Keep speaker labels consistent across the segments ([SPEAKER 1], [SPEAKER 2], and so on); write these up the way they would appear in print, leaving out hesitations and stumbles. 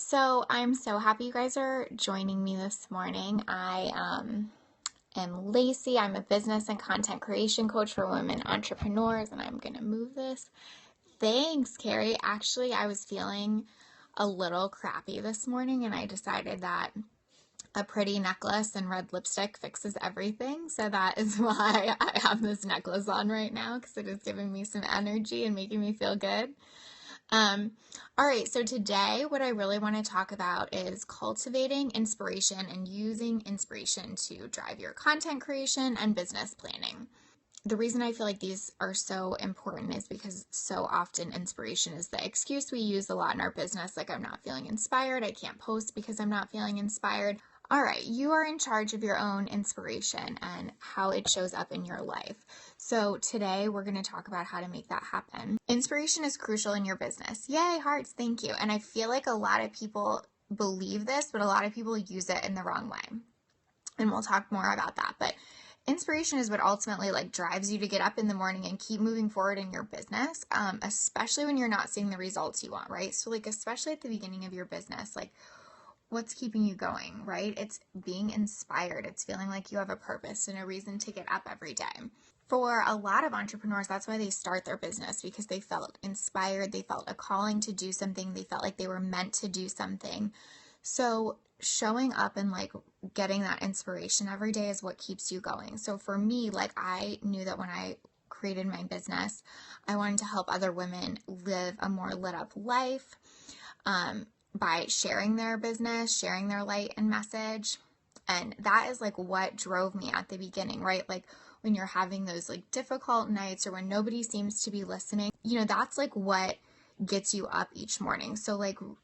[SPEAKER 1] So I'm so happy you guys are joining me this morning. I am Lacey. I'm a business and content creation coach for women entrepreneurs, and I'm going to move this. Thanks, Carrie. Actually, I was feeling a little crappy this morning, and I decided that a pretty necklace and red lipstick fixes everything. So that is why I have this necklace on right now, because it is giving me some energy and making me feel good. All right, so today what I really want to talk about is cultivating inspiration and using inspiration to drive your content creation and business planning. The reason I feel like these are so important is because so often inspiration is the excuse we use a lot in our business. Like, I'm not feeling inspired. I can't post because I'm not feeling inspired. All right, you are in charge of your own inspiration and how it shows up in your life. So today we're going to talk about how to make that happen. Inspiration is crucial in your business. Yay, hearts, thank you. And I feel like a lot of people believe this, but a lot of people use it in the wrong way. And we'll talk more about that. But inspiration is what ultimately drives you to get up in the morning and keep moving forward in your business, especially when you're not seeing the results you want, right? So especially at the beginning of your business, what's keeping you going, right? It's being inspired. It's feeling like you have a purpose and a reason to get up every day. For a lot of entrepreneurs, that's why they start their business, because they felt inspired. They felt a calling to do something. They felt like they were meant to do something. So showing up and getting that inspiration every day is what keeps you going. So for me, I knew that when I created my business, I wanted to help other women live a more lit up life, by sharing their business, sharing their light and message. And that is what drove me at the beginning, right? When you're having those difficult nights or when nobody seems to be listening, that's what gets you up each morning. So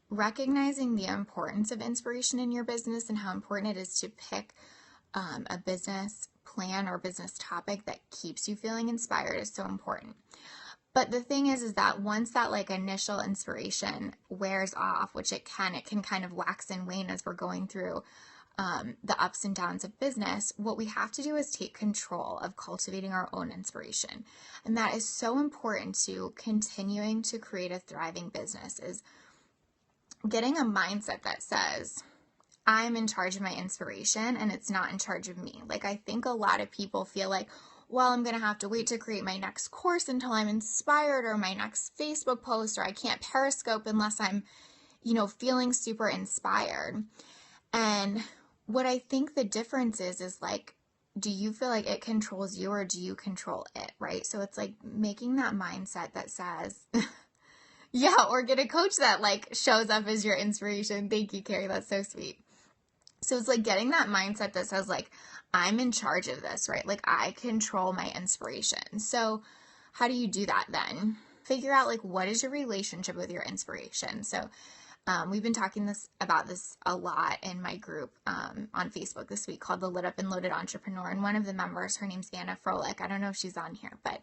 [SPEAKER 1] recognizing the importance of inspiration in your business and how important it is to pick a business plan or business topic that keeps you feeling inspired is so important. But the thing is that once that initial inspiration wears off, which it can kind of wax and wane as we're going through the ups and downs of business, what we have to do is take control of cultivating our own inspiration. And that is so important to continuing to create a thriving business, is getting a mindset that says, I'm in charge of my inspiration and it's not in charge of me. I think a lot of people feel well, I'm going to have to wait to create my next course until I'm inspired, or my next Facebook post, or I can't Periscope unless I'm, feeling super inspired. And what I think the difference is do you feel like it controls you or do you control it, right? So it's making that mindset that says, yeah, or get a coach that shows up as your inspiration. Thank you, Carrie. That's so sweet. So it's getting that mindset that says I'm in charge of this, right? I control my inspiration. So how do you do that then? Figure out what is your relationship with your inspiration. So we've been talking about this a lot in my group on Facebook this week called the Lit Up and Loaded Entrepreneur. And one of the members, her name's Vanna Froelich. I don't know if she's on here, but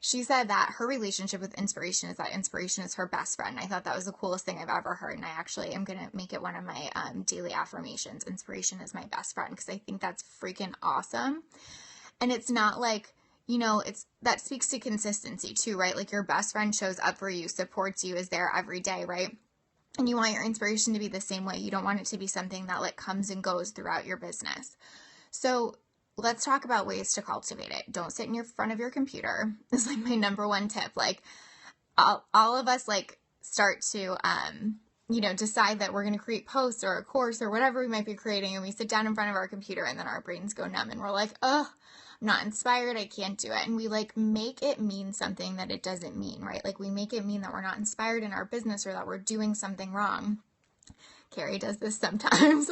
[SPEAKER 1] she said that her relationship with inspiration is that inspiration is her best friend. I thought that was the coolest thing I've ever heard. And I actually am going to make it one of my daily affirmations. Inspiration is my best friend, because I think that's freaking awesome. And it's not that speaks to consistency too, right? Your best friend shows up for you, supports you, is there every day, right? And you want your inspiration to be the same way. You don't want it to be something that comes and goes throughout your business. So let's talk about ways to cultivate it. Don't sit in front of your computer. This is my number one tip. All of us start to, decide that we're going to create posts or a course or whatever we might be creating. And we sit down in front of our computer and then our brains go numb and we're I'm not inspired. I can't do it. And we make it mean something that it doesn't mean, right? We make it mean that we're not inspired in our business or that we're doing something wrong. Carrie does this sometimes,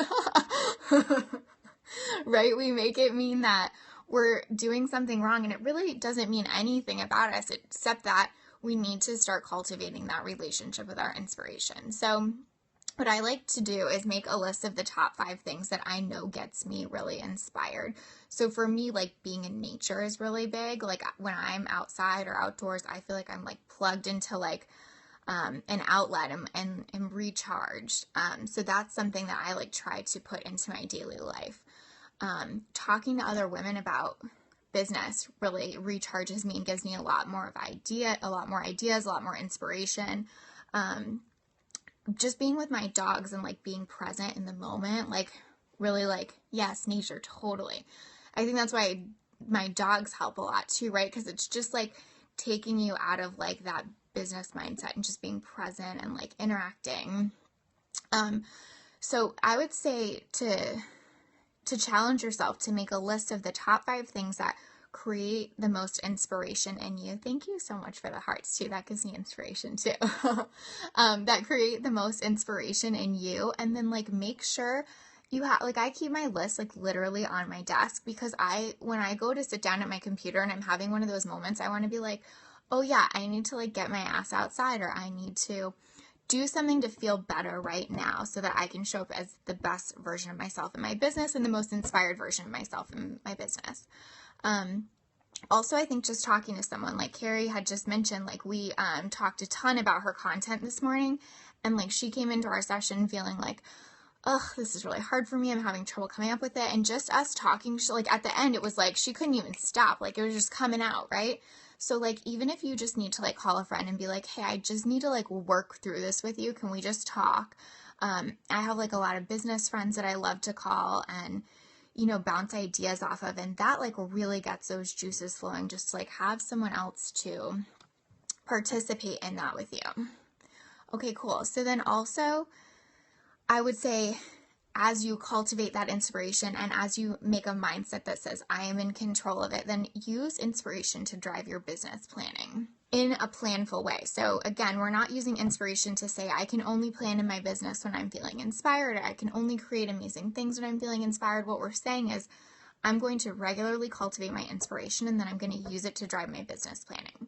[SPEAKER 1] right? We make it mean that we're doing something wrong, and it really doesn't mean anything about us except that we need to start cultivating that relationship with our inspiration. So what I like to do is make a list of the top 5 things that I know gets me really inspired. So for me, being in nature is really big. When I'm outside or outdoors, I feel I'm plugged into an outlet and recharged. So that's something that I try to put into my daily life. Talking to other women about business really recharges me and gives me a lot more ideas, a lot more inspiration. just being with my dogs and like being present in the moment, like really like, yes, nature, totally. I think that's why my dogs help a lot too, right? Because it's just like taking you out of like that business mindset and just being present and like interacting. So I would say to challenge yourself to make a list of the top 5 things that create the most inspiration in you. Thank you so much for the hearts too. That gives me inspiration too. That create the most inspiration in you. And then like make sure you have, like I keep my list like literally on my desk because when I go to sit down at my computer and I'm having one of those moments, I want to be like, oh yeah, I need to like get my ass outside, or I need to do something to feel better right now so that I can show up as the best version of myself in my business and the most inspired version of myself in my business. Also, I think just talking to someone like Carrie had just mentioned, like we talked a ton about her content this morning, and like she came into our session feeling like, ugh, this is really hard for me. I'm having trouble coming up with it. And just us talking, like at the end, it was like she couldn't even stop. Like it was just coming out, right? So like even if you just need to like call a friend and be like, hey, I just need to like work through this with you. Can we just talk? I have like a lot of business friends that I love to call and, you know, bounce ideas off of. And that like really gets those juices flowing, just to like have someone else to participate in that with you. Okay, cool. So then also I would say as you cultivate that inspiration and as you make a mindset that says, I am in control of it, then use inspiration to drive your business planning in a planful way. So again, we're not using inspiration to say, I can only plan in my business when I'm feeling inspired, or I can only create amazing things when I'm feeling inspired. What we're saying is, I'm going to regularly cultivate my inspiration and then I'm going to use it to drive my business planning.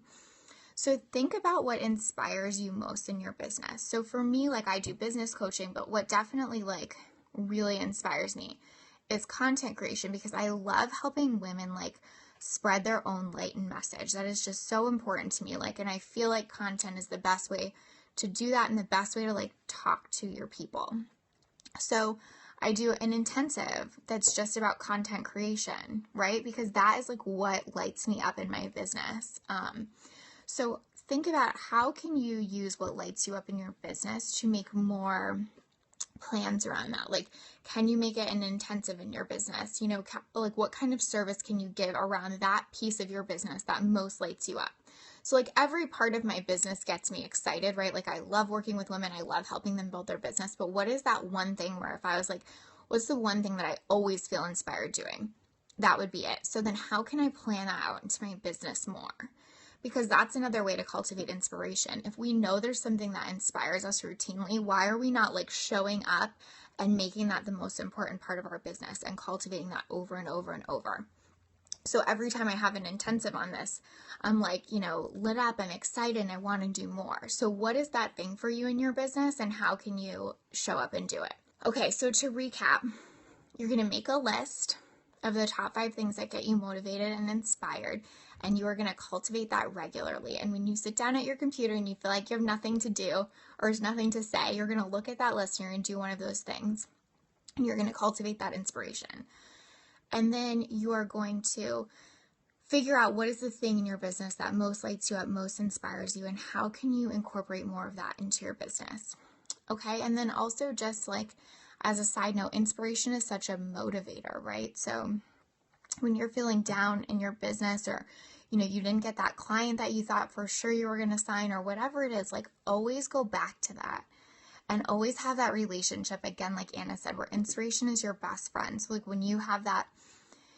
[SPEAKER 1] So think about what inspires you most in your business. So for me, like I do business coaching, but what definitely like really inspires me is content creation, because I love helping women like spread their own light and message. That is just so important to me. Like, and I feel like content is the best way to do that and the best way to like talk to your people. So I do an intensive that's just about content creation, right? Because that is like what lights me up in my business. So think about how can you use what lights you up in your business to make more plans around that. Like, can you make it an intensive in your business? You know, like what kind of service can you give around that piece of your business that most lights you up? So like every part of my business gets me excited, right? Like I love working with women. I love helping them build their business. But what is that one thing where if I was like, what's the one thing that I always feel inspired doing? That would be it. So then how can I plan that out into my business more? Because that's another way to cultivate inspiration. If we know there's something that inspires us routinely, why are we not like showing up and making that the most important part of our business and cultivating that over and over and over? So every time I have an intensive on this, I'm like, you know, lit up, I'm excited, and I want to do more. So what is that thing for you in your business and how can you show up and do it? Okay, so to recap, you're going to make a list of the top 5 things that get you motivated and inspired, and you are going to cultivate that regularly. And when you sit down at your computer and you feel like you have nothing to do or there's nothing to say, you're going to look at that list and you're going to do one of those things, and you're going to cultivate that inspiration. And then you are going to figure out what is the thing in your business that most lights you up, most inspires you, and how can you incorporate more of that into your business. Okay, and then also just like as a side note, inspiration is such a motivator, right? So when you're feeling down in your business, or you know, you didn't get that client that you thought for sure you were going to sign, or whatever it is, like always go back to that and always have that relationship again, like Anna said, where inspiration is your best friend. So like when you have that,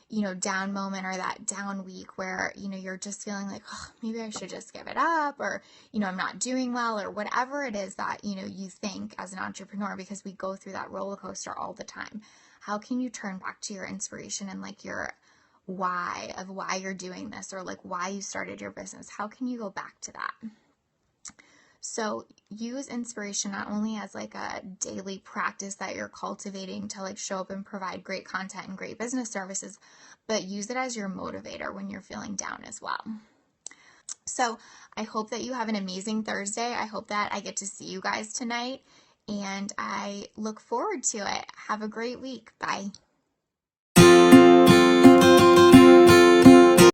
[SPEAKER 1] you know, down moment or that down week where, you know, you're just feeling like, oh, maybe I should just give it up, or, you know, I'm not doing well, or whatever it is that, you know, you think as an entrepreneur, because we go through that roller coaster all the time. How can you turn back to your inspiration and like your why of why you're doing this, or like why you started your business? How can you go back to that? So use inspiration not only as like a daily practice that you're cultivating to like show up and provide great content and great business services, but use it as your motivator when you're feeling down as well. So I hope that you have an amazing Thursday. I hope that I get to see you guys tonight, and I look forward to it. Have a great week. Bye.